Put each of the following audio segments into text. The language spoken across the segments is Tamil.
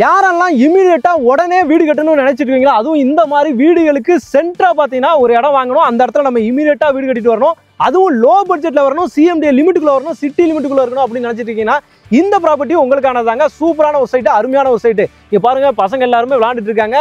யாரெல்லாம் இமிடியேட்டா உடனே வீடு கட்டணும்னு நினைச்சிட்டு இருக்கீங்களா? அதுவும் இந்த மாதிரி வீடுகளுக்கு சென்டரா பாத்தீங்கன்னா ஒரு இடம் வாங்கணும், அந்த இடத்துல நம்ம இமிடியேட்டா வீடு கட்டிட்டு வரணும், அதுவும் லோ பட்ஜெட்ல வரணும், சிஎம்டி லிமிட்டுக்குள்ள வரணும், சிட்டி லிமிட்டுக்குள்ள இருக்கணும் அப்படின்னு நினைச்சிட்டு இருக்கீங்கன்னா இந்த ப்ராப்பர்ட்டி உங்களுக்கானதாங்க. சூப்பரான ஒரு சைட்டு, அருமையான ஒரு சைட்டு. இங்க பாருங்க, பசங்க எல்லாருமே விளையாண்டுட்டு இருக்காங்க.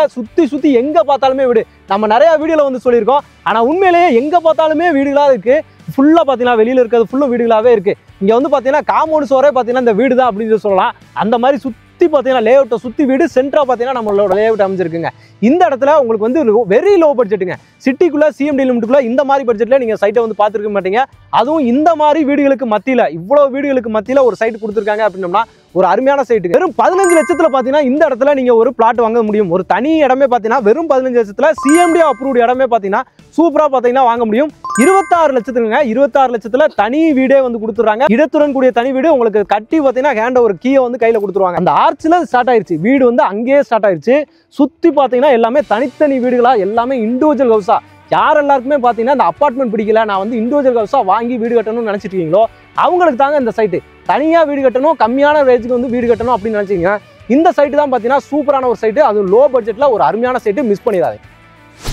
சுத்தி எங்க பார்த்தாலுமே வீடு. நம்ம நிறைய வீடியோல வந்து சொல்லியிருக்கோம், ஆனா உண்மையிலேயே எங்க பார்த்தாலுமே வீடுகளா இருக்கு. ஃபுல்லா பாத்தீங்கன்னா வெளியில இருக்கிறது ஃபுல்லும் வீடுகளாவே இருக்கு. இங்க வந்து பாத்தீங்கன்னா காம்பவுண்ட் சுவரே பாத்தீங்கன்னா இந்த வீடு தான் அப்படின்னு சொல்லலாம். அந்த மாதிரி சுத்தி பாத்தீங்கன்னா லேஅவுட்டை சுத்தி வீடு, சென்டரா பாத்தீங்கன்னா நம்மளோட லேஅவுட் அமைஞ்சிருக்குங்க. இந்த இடத்துல உங்களுக்கு வந்து வெரி லோ பட்ஜெட்டுங்க. சிட்டிக்குள்ள சிஎம்டி லிமிட்டுக்குள்ள இந்த மாதிரி பட்ஜெட்ல நீங்க சைட்டை வந்து பார்த்துருக்க மாட்டீங்க. அதுவும் இந்த மாதிரி வீடுகளுக்கு மத்தியில, இவ்வளவு வீடுகளுக்கு மத்தியில ஒரு சைட் கொடுத்துருக்காங்க அப்படின்னோம்னா ஒரு அருமையான சைட்டு. வெறும் 15 லட்சத்துல பாத்தீங்கன்னா இந்த இடத்துல நீங்க ஒரு பிளாட் வாங்க முடியும். ஒரு தனி இடமே பாத்தீங்கன்னா வெறும் 15 லட்சத்துல சிஎம்டி அப்ரூவ்ட் இடமே பாத்தீங்கன்னா சூப்பரா பாத்தீங்கன்னா வாங்க முடியும். 26 லட்சத்துக்குங்க. 26 லட்சத்துல தனி வீடே வந்து கொடுத்துறாங்க. இடத்துடன் கூடிய தனி வீடு உங்களுக்கு கட்டி பாத்தீங்கன்னா ஹேண்ட் ஒரு கீயை வந்து கையில கொடுத்துருவாங்க. அந்த ஆர்ச்ல ஸ்டார்ட் ஆயிருச்சு, வீடு வந்து அங்கேயே ஸ்டார்ட் ஆயிருச்சு. சுத்தி பாத்தீங்கன்னா எல்லாமே தனித்தனி வீடுகளா, எல்லாமே இண்டிவிஜுவல் ஹவுஸா. யார் எல்லாருக்குமே பாத்தீங்கன்னா இந்த அபார்ட்மெண்ட் பிடிக்கல, நான் வந்து இண்டிவிஜுவல் ஹவுஸா வாங்கி வீடு கட்டணும்னு நினைச்சிட்டு இருக்கீங்களோ அவங்களுக்கு தாங்க இந்த சைட்டு. தனியா வீடு கட்டணும், கம்மியான ரேஞ்சுக்கு வந்து வீடு கட்டணும் அப்படின்னு நினைச்சீங்க இந்த சைட்டு தான் பாத்தீங்கன்னா சூப்பரான ஒரு சைட்டு. அது லோ பட்ஜெட்ல ஒரு அருமையான சைட்டு, மிஸ் பண்ணிடாது.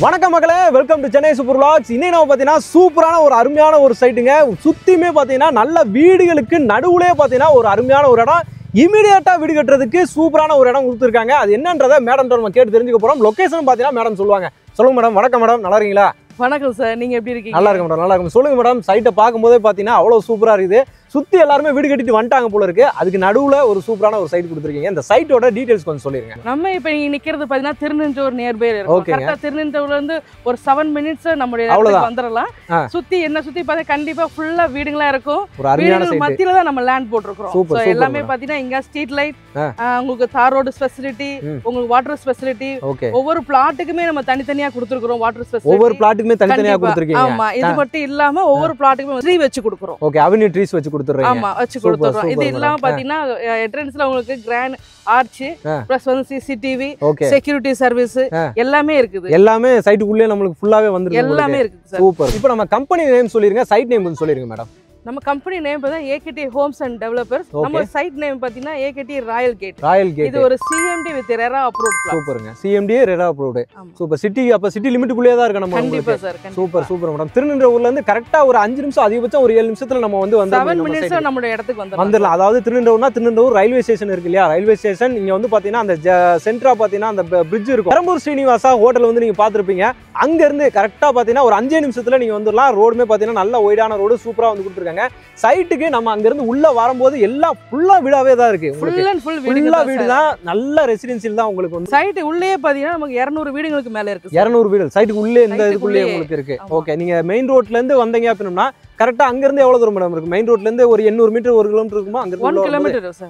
வணக்கம் மக்களே, welcome to Chennai super vlogs. இன்னைக்கு நம்ம பாத்தீங்கன்னா சூப்பரான ஒரு அருமையான ஒரு சைட்டுங்க. சுத்தியுமே பாத்தீங்கன்னா நல்ல வீடுகளுக்கு நடுவுலே பாத்தீங்கன்னா ஒரு அருமையான ஒரு இடம். இமீடியட்டா வீடு கட்டுறதுக்கு சூப்பரான ஒரு இடம் கொடுத்துருக்காங்க. அது என்னன்றதை மேடம் நம்ம கேட்டு தெரிஞ்சுக்க போறோம். லொகேஷன் பாத்தீங்கன்னா மேடம் சொல்லுவாங்க. சொல்லுங்க மேடம். வணக்கம் மேடம், நல்லா இருக்கீங்களா? வணக்கம் சார், நீங்க எப்படி இருக்கீங்க? நல்லா இருக்கு மேடம், நல்லா இருக்கும். சொல்லுங்க மேடம். சைட்டை பார்க்கும்போதே பாத்தீங்கன்னா அவ்வளவு சூப்பரா இருக்குது. சுத்தி எல்லாருமே வீடு கட்டிட்டு வந்துட்டாங்க போல இருக்கு. அதுக்கு நடுவுல ஒரு சூப்பரான ஒரு சைட் கொடுத்துருக்கீங்க. இந்த சைட்டோட டீடைல்ஸ் கொஞ்சம் சொல்லிருங்க. நம்ம இப்ப நீங்க நிக்கிறது பாத்தீங்கன்னா திருநின்றவூர் நியர்பை இருக்கும். கரெக்ட்டா திருநின்றவூர்ல இருந்து ஒரு 7 மினிட்ஸ் நம்மளுடைய இடத்துக்கு வந்துடலாம். சுத்தி பார்த்தா கண்டிப்பா ஃபுல்லா வீடுங்களா இருக்கும். ஒரு அருமையான சைட் மத்தியில தான் நம்ம லேண்ட் போட்டுருக்கோம். சோ எல்லாமே பாத்தீங்கன்னா இங்க ஸ்ட்ரீட் லைட், உங்களுக்கு தார் ரோடு ஃபெசிலிட்டி, உங்களுக்கு வாட்டர் ஃபெசிலிட்டி, ஒவ்வொரு பிளாட்டுக்குமே நம்ம தனித்தனியா கொடுத்துருக்கோம். வாட்டர் ஃபெசிலிட்டி ஒவ்வொரு பிளாட்டுக்குமே தனித்தனியா கொடுத்துருக்கீங்க. ஆமா, இது மட்டும் இல்லாம ஒவ்வொரு பிளாட்டுக்குமே ட்ரீ வச்சு கொடுக்குறோம். ஓகே, அவென்யூ ட்ரீஸ் வச்சு கொடுத்துறீங்க. ஆமா, வச்சு கொடுத்துறோம். இது இல்லாம பாத்தீங்கன்னா என்ட்ரன்ஸ்ல உங்களுக்கு கிராண்ட் ஆர்ச் பிளஸ் வந்து சிசிடிவி, செக்யூரிட்டி சர்வீஸ் எல்லாமே இருக்குது. எல்லாமே சைட்டுக்குள்ளே நமக்கு ஃபுல்லாவே வந்துருக்கு. எல்லாமே இருக்கு சார். சூப்பர். இப்போ நம்ம கம்பெனி நேம் சொல்லிருங்க, சைட் நேம் கொஞ்சம் சொல்லிருங்க மேடம். நம்ம கம்பெனி நேம் பார்த்தா ஏகேடி ஹோம்ஸ் அண்ட் டெவலப்பர்ஸ். நம்ம சைட் நேம் பாத்தீங்கன்னா AKD royal gate. Royal gate. இது ஒரு CMD with RERA approved plot. சூப்பர்ங்க. CMD RERA approved. Super. City அப்ப சிட்டி லிமிட்டுக்குள்ளே தான் இருக்கு நம்ம. கண்டிப்பா சார். Super super madam. திருநின்றவூர்ல இருந்து கரெக்ட்டா ஒரு 5 நிமிஷம், அதிகபட்சம் ஒரு 7 நிமிஷத்துல நம்ம வந்து 7 மினிட்ஸ் நம்ம இடத்துக்கு வந்துடலாம். அதாவது திருநின்றவூர் ரயில்வே ஸ்டேஷன் இருக்கு இல்லையா? ரயில்வே ஸ்டேஷன் இங்க வந்து பாத்தீங்கன்னா அந்த சென்ட்ரா பாத்தீங்கன்னா அந்த பிரிட்ஜ் இருக்கும். பெரம்பூர் ஸ்ரீனிவாசா ஹோட்டல் வந்து நீங்க பாத்துருப்பீங்க. அங்க இருந்து கரெக்ட்டா பாத்தீங்கன்னா ஒரு 5 நிமிஷத்துல நீங்க வந்துடலாம். ரோடுமே பாத்தீங்கன்னா நல்ல ஒய்டான ரோடு, சூப்பரா வந்து கொடுத்துருக்காங்க. சைட்டுக்கு நம்ம அங்க இருந்து உள்ள வரும்போது எல்லாம் ஃபுல்லா வீடாவே தான் இருக்கு. ஃபுல் அண்ட் ஃபுல் வீடு தான், நல்ல ரெசிடென்சியல் தான் உங்களுக்கு வந்து. சைட் உள்ளே பாத்தீங்கன்னா நமக்கு 200 வீடுகளுக்கு மேல இருக்கு. 200 வீடு சைட்டுக்கு உள்ளே இந்த இதுக்குள்ளே உங்களுக்கு இருக்கு. ஓகே, நீங்க மெயின் ரோட்ல இருந்து வந்தீங்க அப்படின்னா கரெக்டா அங்க இருந்து எவ்வளவு தூரம் மேடம் இருக்கு? மெயின் ரோட்ல இருந்து ஒரு 800 மீட்டர், 1 கிலோமீட்டர் இருக்குமா? அங்க இருந்து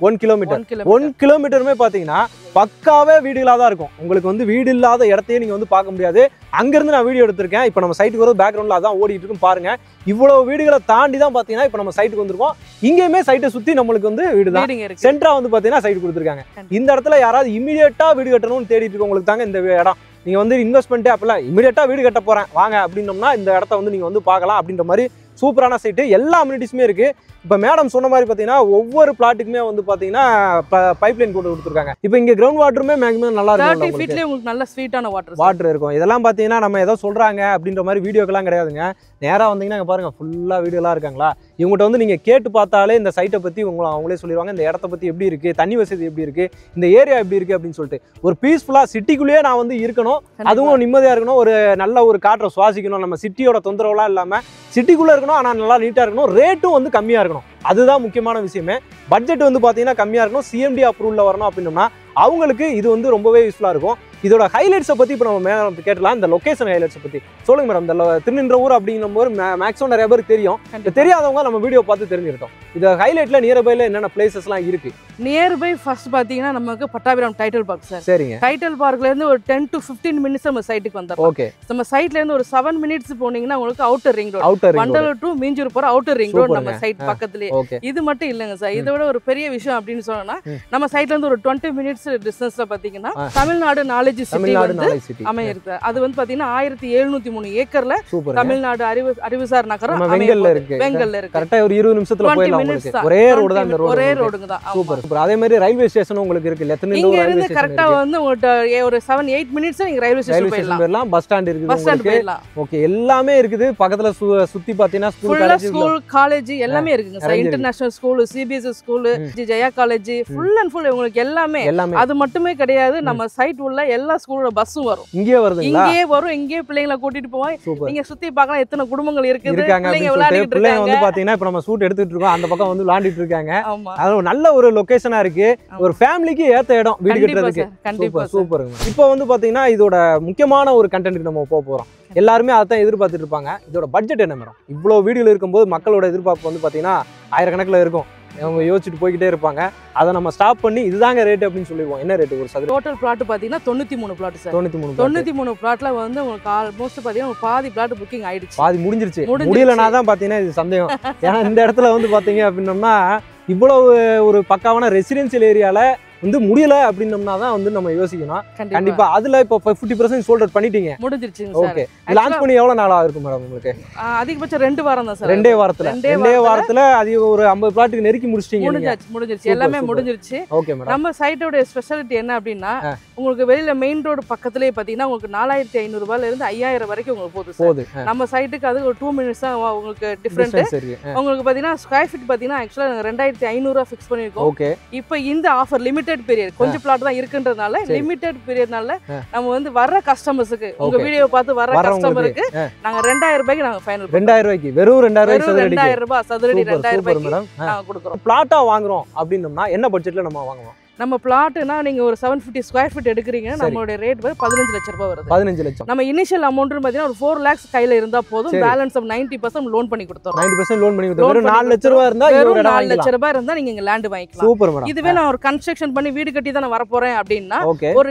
1 கிலோமீட்டர். 1 கிலோமீட்டருமே பாத்தீங்கன்னா பக்காவே வீடுகளா தான் இருக்கும். உங்களுக்கு வந்து வீடு இல்லாத இடத்தையே நீங்க வந்து பார்க்க முடியாது. அங்க இருந்து நான் வீடியோ எடுத்திருக்கேன். இப்போ நம்ம சைட்டுக்கு வர பேக்ரவுண்ட்ல அதான் ஓடிட்டு இருக்கும் பாருங்க. இவ்வளவு வீடுகளை தாண்டி தான் பாத்தீங்கன்னா இப்போ நம்ம சைட்டுக்கு வந்திருக்கோம். இங்கேயுமே சைட்டை சுத்தி நம்மளுக்கு வந்து வீடு தான். சென்ட்ரா வந்து பாத்தீங்கன்னா சைட் கொடுத்துருக்காங்க. இந்த இடத்துல யாராவது இமீடியட்டா வீடு கட்டணும்னு தேடிட்டு இருக்கவங்களுக்கு தாங்க இந்த இடம். நீங்க வந்து இன்வெஸ்ட்மெண்ட்டே அப்பெல்லாம் இமீடியட்டா வீடு கட்ட போறேன் வாங்க அப்படின்னோம்னா இந்த இடத்த வந்து நீங்க வந்து பார்க்கலாம். அப்படின்ற மாதிரி சூப்பரான சைட்டு, எல்லா அம்யூனிட்டிஸுமே இருக்கு. இப்போ மேடம் சொன்ன மாதிரி பார்த்தீங்கன்னா ஒவ்வொரு பிளாட்டுக்குமே வந்து பார்த்தீங்கன்னா பைப் லைன் போட்டு கொடுத்துருக்காங்க. இப்போ இங்கே கிரவுண்ட் வாட்டருமே மேக்ஸிமம் நல்லா இருக்கும். 30 ஃபீட்லயே உங்களுக்கு நல்ல ஸ்வீட்டான வாட்டர் இருக்கும். இதெல்லாம் பார்த்தீங்கன்னா நம்ம ஏதோ சொல்றாங்க அப்படின்ற மாதிரி வீடியோக்கெல்லாம் கிடையாதுங்க. நேராக வந்தீங்கன்னா பாருங்க ஃபுல்லாக வீடியோலாம் இருக்காங்களா. இவங்ககிட்ட வந்து நீங்கள் கேட்டு பார்த்தாலே இந்த சைட்டை பற்றி அவங்களே சொல்லிடுவாங்க. இந்த இடத்த பற்றி எப்படி இருக்குது, தண்ணி வசதி எப்படி இருக்குது, இந்த ஏரியா எப்படி இருக்குது அப்படின்னு சொல்லிட்டு. ஒரு பீஸ்ஃபுல்லாக சிட்டிக்குள்ளேயே நான் வந்து இருக்கணும், அதுவும் நிம்மதியாக இருக்கணும், ஒரு நல்ல ஒரு காற்றை சுவாசிக்கணும், நம்ம சிட்டியோட தொந்தரவுலாம் இல்லாமல் சிட்டிக்குள்ளே இருக்கணும், ஆனால் நல்லா நீட்டாக இருக்கணும், ரேட்டும் வந்து கம்மியாக இருக்கணும். அதுதான் முக்கியமான விஷயமே. பட்ஜெட் வந்து பார்த்தீங்கன்னா கம்மியாக இருக்கணும், சிஎம்டி அப்ரூவலில் வரணும் அப்படின்னோம்னா அவங்களுக்கு இது வந்து ரொம்பவே யூஸ்ஃபுல்லாக இருக்கும். இதோட ஹைலைட்ஸை பற்றி இப்போ நம்ம மேடம் கேட்டலாம். இந்த லொகேஷன் ஹைலைட்ஸை பற்றி சொல்லுங்க மேடம். இந்த திருநின்றவூர் அப்படிங்கும் போது மேக்ஸிமம் நிறைய பேருக்கு தெரியும். தெரியாதவங்க நம்ம வீடியோ பார்த்து தெரிஞ்சிருக்கோம். இந்த ஹைலைட்ல நியர்பைல என்னென்ன பிளேசஸ்லாம் இருக்கு? நியர்பை ஃபர்ஸ்ட் பார்த்தீங்கன்னா நமக்கு பட்டாபிராம் டைட்டில் பார்க் சார். சரிங்க. டைட்டில் பார்க்ல இருந்து ஒரு 10 to 15 மினிட்ஸ் நம்ம சைட்டுக்கு வந்துடலாம். ஓகே. நம்ம சைட்ல இருந்து ஒரு 7 மினிட்ஸ் போனீங்கன்னா உங்களுக்கு outer ring road, Vandalur to Minjur போற அவுட்டர் ரிங் ரோட் நம்ம சைட் பக்கத்துலயே. இது மட்டும் இல்லைங்க சார், இதை விட ஒரு பெரிய விஷயம் அப்படின்னு சொன்னா நம்ம சைட்ல இருந்து ஒரு 20 மினிட்ஸ் டிஸ்டன்ஸ்ல பாத்தீங்கன்னா தமிழ்நாடு 4 நாலேஜ் சிட்டி வந்து அமையிருக்கு. அது வந்து பாத்தீங்கன்னா 1703 ஏக்கர்ல தமிழ்நாடு அறிவுசார் நகரம் வெங்கல்ல இருக்கு. கரெக்ட்டா ஒரு 20 நிமிஷத்துல போயிடலாம் உங்களுக்கு. ஒரே ரோடு தான், இந்த ரோடு ஒரே ரோடுங்க தான். Super super. அதே மாதிரி ரயில்வே ஸ்டேஷனும் உங்களுக்கு இருக்கு. எத்தனை இங்க இருந்து கரெக்ட்டா வந்து ஒரு 7-8 மினிட்ஸ் நீங்க ரயில்வே ஸ்டேஷன் போயிடலாம். பஸ் ஸ்டாண்ட் இருக்குது உங்களுக்கு. ஓகே, எல்லாமே இருக்குது பக்கத்துல. சுத்தி பாத்தீங்கன்னா ஸ்கூல் காலேஜ் எல்லாமே இருக்குங்க sir. International school, CBSE school, Jaya college, full and full உங்களுக்கு எல்லாமே. அது மட்டுமே கிடையாது, நம்ம சைட் உள்ள எல்லா ஸ்கூலோட பஸ்ஸும் வரும். இங்கேயே வருதுங்களா? இங்கேயே வரும். இங்கேயே பிள்ளைங்களை கூட்டிட்டு போய் நீங்க சுத்தி பார்க்கலாம். எத்தனை குடும்பங்கள் இருக்குது, பிள்ளைங்க விளையாடிட்டு இருக்காங்க. வந்து பாத்தீங்கன்னா இப்ப நம்ம ஷூட் எடுத்துட்டு இருக்கோம், அந்த பக்கம் வந்து விளையாடிட்டு இருக்காங்க. அது நல்ல ஒரு லொகேஷனா இருக்கு. ஒரு ஃபேமிலிக்கு ஏத்த இடம் வீடு கட்டுறதுக்கு. கண்டிப்பா சூப்பருங்க. இப்போ வந்து பாத்தீங்கன்னா இதோட முக்கியமான ஒரு கண்டென்ட்க்கு நம்ம போறோம். எல்லாருமே அதான் எதிர்பார்த்துட்டு இருப்பாங்க. இதோட பட்ஜெட் என்ன மேடம்? இவ்வளவு வீடியோல இருக்கும்போது மக்களோட எதிர்பார்ப்பு வந்து பாத்தீங்கன்னா ஆயிரக்கணக்கில் இருக்கும். அவங்க யோசிச்சுட்டு போய்கிட்டே இருப்பாங்க. அதை நம்ம ஸ்டாப் பண்ணி இதுதாங்க ரேட் அப்படின்னு சொல்லிடுவோம். என்ன ரேட் ஒரு சதுர? டோட்டல் பிளாட் பாத்தீங்கன்னா 93 பிளாட் சார். 93 பிளாட்ல வந்து உங்களுக்கு ஆல்மோஸ்ட் பாத்தீங்கன்னா பாதி பிளாட் புக்கிங் ஆயிடுச்சு. பாதி முடிஞ்சிருச்சு. முடியலனா தான் பாத்தீங்கன்னா இது சந்தேகம். ஏன்னா இந்த இடத்துல வந்து பாத்தீங்க அப்படின்னோம்னா இவ்வளவு ஒரு பக்காவான ரெசிடென்சியல் ஏரியால வந்து முடியல அப்படின்னோம்னா தான் வந்து நம்ம யோசிக்கணும். கண்டிப்பா அதுல இப்போ 50% சோல்ட் அவுட் பண்ணிட்டீங்க. முடிஞ்சிருச்சுங்க சார். ஓகே, லான்ச் பண்ணி எவ்வளவு நாளா இருக்கும் மேடம் உங்களுக்கு? அதிகபட்சம் 2 வாரம் தான் சார். 2 வாரத்துல அதிக ஒரு 50 பிளாட்டுக்கு நெருக்கி முடிச்சிட்டீங்க. முடிஞ்சிருச்சு. எல்லாமே முடிஞ்சிருச்சு. Okay madam. நம்ம சைட்டோட ஸ்பெஷாலிட்டி என்ன அப்படின்னா உங்களுக்கு வெளியில மெயின் ரோடு பக்கத்துலயே பாத்தீங்கன்னா உங்களுக்கு 4500 ரூபாயில இருந்து 5000 வரைக்கும் உங்களுக்கு போகுது. நம்ம சைட்டுக்கு அது ஒரு 2 மினிட்ஸ் தான் உங்களுக்கு டிஃபரண்ட். உங்களுக்கு பாத்தீங்கன்னா ஸ்கொயர் ஃபீட் பாத்தீங்கன்னா ஆக்சுவலா 2500 ஃபிக்ஸ் பண்ணிருக்கோம். ஓகே, இப்போ இந்த ஆஃபர் லிமிடெட் பீரியட், கொஞ்சம் பிளாட் தான் இருக்குன்றதுனால லிமிடெட் பீரியட்னால நம்ம வந்து வர கஸ்டமர்ஸ்க்கு உங்க வீடியோ பார்த்து வர கஸ்டமருக்கு நாங்க 2000 ரூபாய்க்கு நாங்க ஃபைனல் 2000 ரூபாய்க்கு வெறும் 2000 ரூபாய் சதுரடி 2000 ரூபாய்க்கு நாங்க கொடுக்குறோம். பிளாட்டா வாங்குறோம் அப்படின்னோம்னா என்ன பட்ஜெட்ல நம்ம வாங்குவோம்? நம்ம பிளாட்னா நீங்க ஒரு 750 ஸ்கொயர் ஃபீட் எடுக்கிறீங்க, நம்மளோட ரேட் வந்து 15 லட்சம் ரூபாய் வருது. 15 லட்சம். நம்ம இனிஷியல் அமௌண்ட் பாத்தீங்கன்னா ஒரு 4 lakhs கையில இருந்தா போதும். பேலன்ஸ் ஆஃப் 90% லோன் பண்ணி கொடுத்துறோம். 90% லோன் பண்ணி கொடுத்துறோம். வெறும் 4 லட்சம் ரூபாய் இருந்தா வெறும் 4 லட்சம் ரூபாய் இருந்தா நீங்க இங்க லேண்ட் வாங்கிக்கலாம். Super madam. இதுவே நான் ஒரு கன்ஸ்ட்ரக்ஷன் பண்ணி வீடு கட்டி தான் வர போறேன் அப்படின்னா ஒரு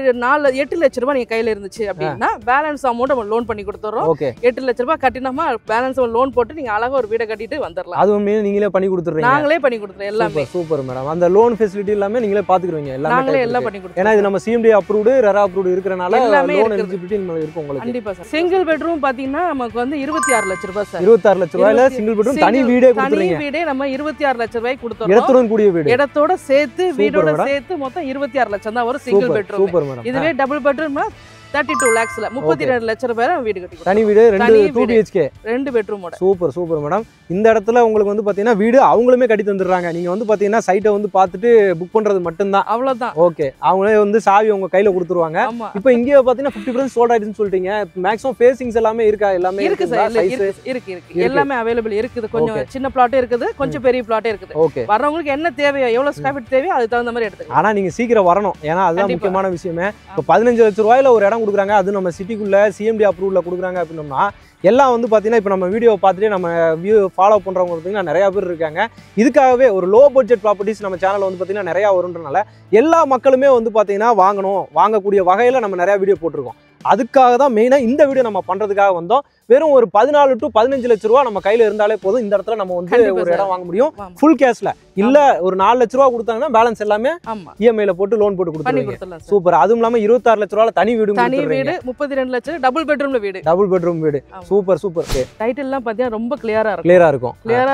8 லட்சம் ரூபாய் நீங்க கையில இருந்துச்சு அப்படின்னா பேலன்ஸ் அமௌண்ட் நம்ம லோன் பண்ணி கொடுத்துறோம். 8 லட்சம் ரூபாய் கட்டினோமா பேலன்ஸ் லோன் போட்டு நீங்க அழகா ஒரு வீடு கட்டிட்டு வந்துடலாம். அதுவுமே நீங்களே பண்ணி கொடுத்துறீங்க? நாங்களே பண்ணி கொடுத்துறோம் எல்லாமே. Super madam. அந்த லோன் ஃபெசிலிட்டி எல்லாமே நீங்களே பாத்துக்குவீங்க? நாங்களே எல்லாம் பண்ணி கொடுத்துறோம். ஏன்னா இது நம்ம சிஎம்டி அப்ரூவ்டு ரெரா அப்ரூவ்டு இருக்கறனால லோன் எலிஜிபிலிட்டி நம்ம இருக்கு உங்களுக்கு. கண்டிப்பா சார். சிங்கிள் பெட்ரூம் பாத்தீங்கன்னா நமக்கு வந்து 26 லட்சம் ரூபாய் சார். 26 லட்சம் ரூபாயில சிங்கிள் பெட்ரூம் தனி வீடே கொடுத்துறீங்க. தனி வீடே நம்ம 26 லட்சம் ரூபாய்க்கு கொடுத்துறோம். இடத்துடன் கூடிய வீடு. இடத்தோட சேர்த்து வீடோட சேர்த்து மொத்தம் 26 லட்சம் தான் வரும் சிங்கிள் பெட்ரூம். Super madam. இதுவே டபுள் பெட்ரூம்னா 32 lakhsல 32 லட்சம் ரூபாயில வீடு கட்டி தனி வீடு 2 BHK 2 பெட்ரூமோட. Super super madam. இந்த இடத்துல உங்களுக்கு வந்து பாத்தீங்கன்னா வீடு அவங்களுமே கட்டி தந்துடுறாங்க. நீங்க வந்து பாத்தீங்கன்னா சைட்டை வந்து பார்த்துட்டு புக் பண்றது மட்டும்தான். அவ்வளவுதான். ஓகே, அவங்களே வந்து சாவி உங்க கையில கொடுத்துருவாங்க. இப்போ இங்கே பாத்தீங்கன்னா 50% சோல்ட் ஆயிடுச்சுன்னு சொல்லிட்டீங்க. மேக்ஸிமம் ஃபேசிங்ஸ் எல்லாமே இருக்கா? எல்லாமே இருக்கு சார். இருக்கு எல்லாமே அவைலபிள் இருக்குது. கொஞ்சம் சின்ன பிளாட்டே இருக்குது, கொஞ்சம் பெரிய பிளாட்டே இருக்குது. ஓகே, வரவங்களுக்கு என்ன தேவையோ எவ்வளவு ஸ்கொயர் ஃபீட் தேவையோ அதுக்கு தகுந்த மாதிரி எடுத்துக்கலாம். ஆனா நீங்க சீக்கிரம் வரணும். ஏன்னா அதுதான் முக்கியமான விஷயமே. இப்போ 15 லட்சம் ரூபாயில ஒரு இடம் கொடுக்குறாங்க, அது நம்ம சிட்டிக்குள்ள சிஎம்டி அப்ரூவ்ல கொடுக்குறாங்க அப்படின்னோம்னா எல்லாம் வந்து பார்த்தீங்கன்னா இப்போ நம்ம வீடியோவை பார்த்துட்டு நம்ம ஃபாலோ பண்ணுறவங்க பார்த்தீங்கன்னா நிறையா பேர் இருக்காங்க. இதுக்காகவே ஒரு லோ பட்ஜெட் ப்ராப்பர்ட்டிஸ் நம்ம சேனலில் வந்து பார்த்தீங்கன்னா நிறையா வருன்றனால எல்லா மக்களுமே வந்து பார்த்தீங்கன்னா வாங்கக்கூடிய வகையில் நம்ம நிறையா வீடியோ போட்டிருக்கோம். அதுக்காக தான் மெயினாக இந்த வீடியோ நம்ம பண்ணுறதுக்காக வந்தோம். வெறும் ஒரு 14 to 15 லட்ச ரூபா நம்ம கையில் இருந்தாலே போதும். இந்த இடத்துல நம்ம வந்து ஒரு இடம் வாங்க முடியும் ஃபுல் கேஷ்ல. இல்ல ஒரு 4 லட்ச ரூபா கொடுத்தாங்கன்னா பேலன்ஸ் எல்லாமே இஎம்ஐல போட்டு லோன் போட்டு கொடுத்துருவீங்க. சூப்பர். அதுவும் இல்லாம 26 லட்ச ரூபால தனி வீடு 32 லட்சம் டபுள் பெட்ரூம்ல வீடு. டபுள் பெட்ரூம் வீடு. Super super. டைட்டில் எல்லாம் பாத்தீங்கன்னா ரொம்ப கிளியரா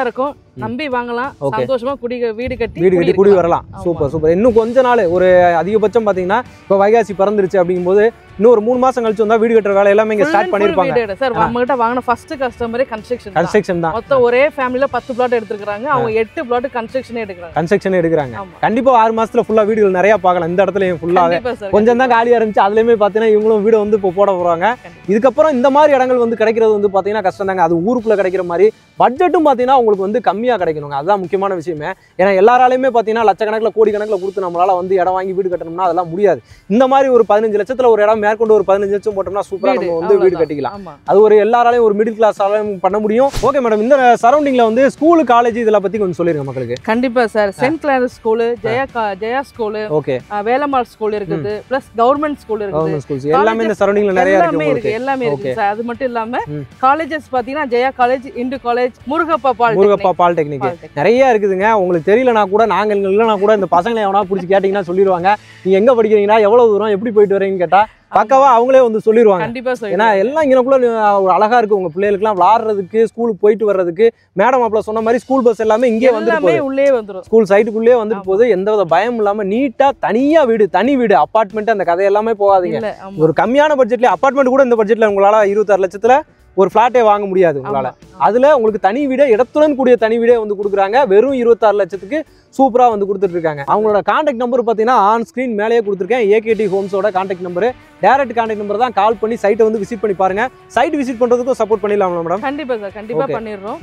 இருக்கும். நம்பி வாங்கலாம். சந்தோஷமா வீடு கட்டி குடி வரலாம். Super super. இன்னும் கொஞ்ச நாள் ஒரு அதிகபட்சம் பாத்தீங்கன்னா இப்போ வைகாசி பிறந்துருச்சு அப்படிங்கும்போது இன்னும் ஒரு 3 மாசம் கழிச்சு வந்தா வீடு கட்டுற வேலை எல்லாமே இங்க ஸ்டார்ட் பண்ணிருப்பாங்க. சார் நம்மகிட்ட வாங்கின ஃபர்ஸ்ட் கஸ்டமரே கன்ஸ்ட்ரக்ஷன் தான். மொத்தம் ஒரே ஃபேமிலில 10 பிளாட் எடுத்துக்கிறாங்க. அவங்க 8 பிளாட் கன்ஸ்ட்ரக்ஷனே எடுக்கிறாங்க. கண்டிப்பா 6 மாசத்துல ஃபுல்லா வீடுகள் நிறைய பார்க்கலாம். இந்த இடத்துலயும் ஃபுல்லாவே கொஞ்சம் தான் காலியா இருந்துச்சு. அதுலயுமே பாத்தீங்கன்னா இவங்களும் வீடு வந்து இப்போ போட போறாங்க. இதுக்கப்புறம் இந்த மாதிரி இடங்கள் வந்து கிடைக்கிறது வந்து பாத்தீங்கன்னா கஷ்டம் தாங்க. அது ஊருக்குள்ள கிடைக்கிற மாதிரி பட்ஜெட்டும் பாத்தீங்கன்னா உங்களுக்கு வந்து கம்மியா கிடைக்கணுங்க. அதுதான் முக்கியமான விஷயமே. ஏன்னா எல்லாராலையுமே பாத்தீங்கன்னா லட்சக்கணக்கில் கோடிக்கணக்கில் கொடுத்து நம்மளால வந்து இடம் வாங்கி வீடு கட்டணும்னா அதெல்லாம் முடியாது. இந்த மாதிரி ஒரு 15 லட்சத்துல ஒரு இடம் மேற்கொண்டு ஒரு 15 லட்சம் போட்டோம்னா சூப்பரா நம்ம வந்து வீடு கட்டிக்கலாம். அது ஒரு எல்லாராலையும் ஒரு மிடில் கிளாஸ் பண்ண முடியும். ஓகே மேடம், இந்த சரௌண்டிங்ல வந்து ஸ்கூல் காலேஜ் இதெல்லாம் பத்தி கொஞ்சம் சொல்லிருங்க மக்களுக்கு. கண்டிப்பா sir. Saint Clarence school, Jaya school, okay, Velammal school இருக்குது, பிளஸ் கவர்மெண்ட் ஸ்கூல் இருக்குது. எல்லாமே இந்த சரௌண்டிங்ல நிறைய இருக்கு. எல்லாமே இருக்கு சார். அது மட்டும் இல்லாம காலேஜஸ் பாத்தீங்கன்னா Jaya college, Hindu college, Murugappa polytechnic நிறைய இருக்குதுங்க. உங்களுக்கு தெரியலனா கூட நாங்க இல்லனா கூட இந்த பசங்களை எவனா புடிச்சு கேட்டீங்கன்னா சொல்லிடுவாங்க. நீங்க எங்க படிக்கிறீங்கன்னா எவ்வளவு தூரம் எப்படி போயிட்டு வரீங்கன்னு கேட்டா பக்காவா அவங்களே வந்து சொல்லிடுவாங்க. கண்டிப்பா ஏன்னா எல்லாம் இங்கனக்குள்ள ஒரு அழகா இருக்கு உங்க பிள்ளைகளுக்குலாம் விளையாடுறதுக்கு, ஸ்கூலுக்கு போயிட்டு வர்றதுக்கு. மேடம் அப்பல சொன்ன மாதிரி ஸ்கூல் பஸ் எல்லாமே இங்கே வந்து உள்ளே வந்துரும். ஸ்கூல் சைட்டுக்குள்ளே வந்துட்டு போகுது. எந்தவித பயம் இல்லாம நீட்டா தனியா வீடு, தனி வீடு, அபார்ட்மெண்ட் அந்த கதை எல்லாமே போகாதீங்க. ஒரு கம்மியான பட்ஜெட்ல அபார்ட்மெண்ட் கூட இந்த பட்ஜெட்ல உங்களால 26 லட்சத்துல ஒரு ஃபிளாட்டே வாங்க முடியாது உங்களால. அதுல உங்களுக்கு தனி வீடே, இடத்துடன் கூடிய தனி வீடே வந்து கொடுக்குறாங்க. வெறும் 26 லட்சத்துக்கு சூப்பரா வந்து கொடுத்துட்டு இருக்காங்க. அவங்களோட கான்டாக்ட் நம்பர் பார்த்தீங்கன்னா ஆன் ஸ்கிரீன் மேலேயே கொடுத்துருக்கேன். ஏகேடி ஹோம்ஸோட contact number, direct contact number தான். கால் பண்ணி சைட்டை வந்து விசிட் பண்ணி பாருங்க. சைட் விசிட் பண்றதுக்கும் சப்போர்ட் பண்ணிடலாம் மேடம். கண்டிப்பா சார், கண்டிப்பா பண்ணிடுறோம்.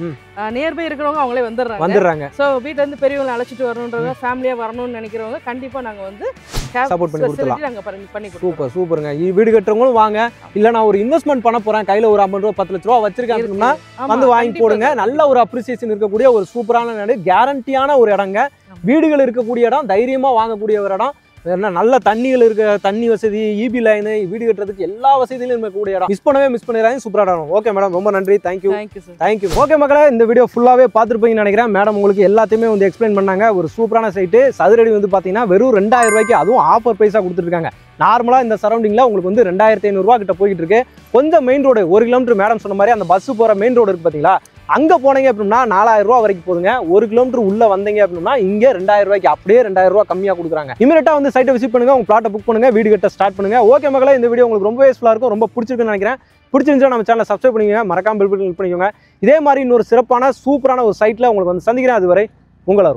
நியர்பை இருக்கிறவங்க அவங்களே வந்துடுறாங்க. ஸோ வீட்டுல இருந்து பெரியவங்களை அழைச்சிட்டு வரணுன்றவங்க, ஃபேமிலியா வரணும்னு நினைக்கிறவங்க கண்டிப்பா நாங்க வந்து சப்போர்ட் பண்ணி கொடுத்துடலாம். சூப்பர் சூப்பருங்க. வீடு கட்டுறவங்களும் வாங்க. இல்ல நான் ஒரு இன்வெஸ்ட்மெண்ட் பண்ண போறேன், கையில ஒரு 50 ரூபா 10 லட்ச ரூபா வச்சிருக்கேன் அப்படின்னா வந்து வாங்கி போடுங்க. நல்ல ஒரு அப்ரிசியேஷன் இருக்கக்கூடிய ஒரு சூப்பரான நாடு, கேரண்டியான ஒரு இடங்க. வீடுகள் இருக்கக்கூடிய இடம், தைரியமா வாங்கக்கூடிய ஒரு இடம். நல்ல தண்ணிகள் இருக்க, தண்ணி வசதி, இபி லைன், வீடு கட்டுறதுக்கு எல்லா வசதியிலும் இருக்கக்கூடிய இடம். மிஸ் பண்ணிடாதீங்க. சூப்பராக இடம். ஓகே மேடம், ரொம்ப நன்றி. தேங்க்யூ. ஓகே மக்களே, இந்த வீடியோ ஃபுல்லாவே பார்த்துருப்பீங்கன்னு நினைக்கிறேன். மேடம் உங்களுக்கு எல்லாத்தையுமே வந்து எக்ஸ்பிளைன் பண்ணாங்க. ஒரு சூப்பரான சைட்டு. சதுரடி வந்து பார்த்தீங்கன்னா வெறும் 2000 ரூபாய்க்கு, அதுவும் ஆஃபர் ப்ரைஸாக கொடுத்துருக்காங்க. நார்மலாக இந்த சரௌண்டிங்கில் உங்களுக்கு வந்து 2500 ரூபா கிட்ட போயிட்டு இருக்கு. கொஞ்சம் மெயின் ரோடு 1 கிலோமீட்டர் மேடம் சொன்ன மாதிரி அந்த பஸ் போகிற மெயின் ரோடு இருக்கு பார்த்தீங்களா, அங்கே போனீங்க அப்படின்னா 4000 ரூபா வரைக்கும் போதுங்க. 1 கிலோமீட்டர் உள்ள வந்தீங்க அப்படின்னா இங்கே 2000 ரூபாய்க்கு, அப்படியே 2000 ரூபா கம்மியாக கொடுக்குறாங்க. இமீடியட்டா வந்து சைட்டை விசிட் பண்ணுங்க, உங்க பிளாட்டை புக் பண்ணுங்க, வீடு கட்ட ஸ்டார்ட் பண்ணுங்க. ஓகே மக்களே, இந்த வீடியோ உங்களுக்கு ரொம்ப யூஸ்ஃபுல்லாக இருக்கும், ரொம்ப பிடிச்சிருக்குன்னு நினைக்கிறேன். பிடிச்சிருந்துச்சா நம்ம சேனலை சப்ஸ்கிரைப் பண்ணிக்கோங்க, மறக்காம பெல் பட்டன் கிளிக் பண்ணிக்கோங்க. இதே மாதிரி இன்னொரு சிறப்பான சூப்பரான ஒரு சைட்டில் உங்களுக்கு வந்து சந்திக்கிறேன். அதுவரை உங்களை